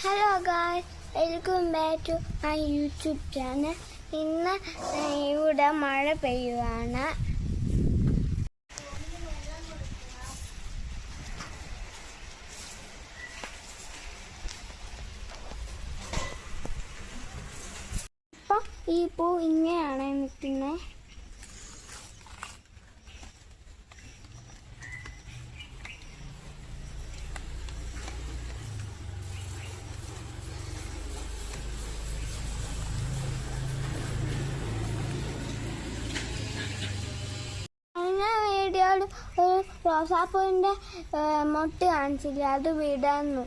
Hello guys, welcome back to my YouTube channel. ഇന്ന് ഇവിടെ മഴ പെയ്യുവാണ്. ഇപ്പൊ ഈ പൂ ഇങ്ങനെയാണ് നിൽക്കുന്നത്. ഒരു റോസാപ്പൂവിന്റെ മൊട്ട് കാണിച്ചില്ല, അത് വിടന്നു.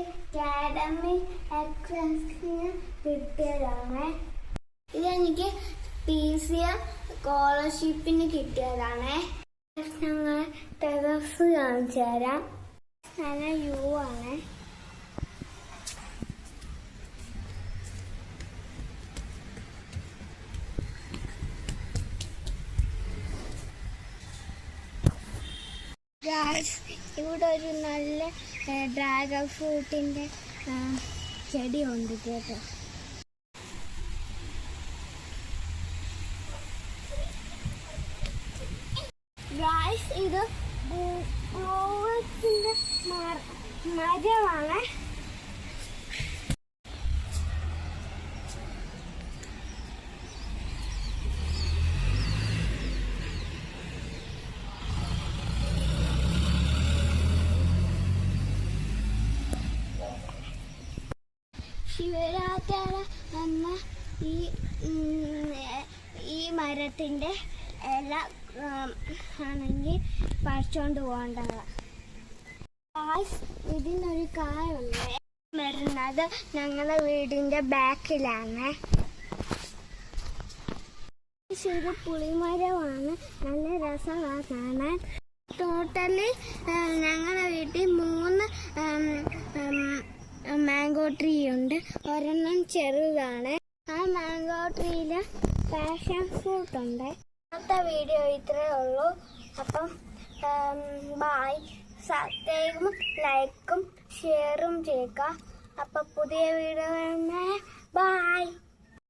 അക്കാഡമി എക്സാമിന് കിട്ടിയതാണ്. ഇതെനിക്ക് PCM സ്കോളർഷിപ്പിന് കിട്ടിയതാണ്. ഞങ്ങൾ ടെറസ് കാണിച്ചു തരാം. നല്ല വ്യൂ ആണ്. ഇവിടെ ഒരു നല്ല ഡ്രാഗൺ ഫ്രൂട്ടിന്റെ ചെടി ഉണ്ട് കേട്ടോ. ഇത് മരമാണ്. ശിവരാത്രി അമ്മ ഈ മരത്തിന്റെ ഇല ആണെങ്കിൽ പറിച്ചോണ്ട് പോകേണ്ടത്. ഇതിനൊരു കായുണ്ട്. വരുന്നത് ഞങ്ങളുടെ വീടിന്റെ ബാക്കിലാണ്. ഒരു പുളിമരമാണ്. നല്ല രസമാണ് കാണാൻ. ടോട്ടലി ഞങ്ങളുടെ വീട്ടിൽ 3 മാംഗോ ട്രീ ഉണ്ട്. ഒരെണ്ണം ചെറുതാണ്. ആ മാംഗോ ട്രീയില് പാഷൻ ഫ്രൂട്ട് ഉണ്ട്. അടുത്ത വീഡിയോ ഇത്രേ ഉള്ളൂ. അപ്പം ബൈ. സബ്സ്ക്രൈബും ലൈക്കും ഷെയറും ചെയ്യുക. അപ്പം പുതിയ വീഡിയോ ബൈ.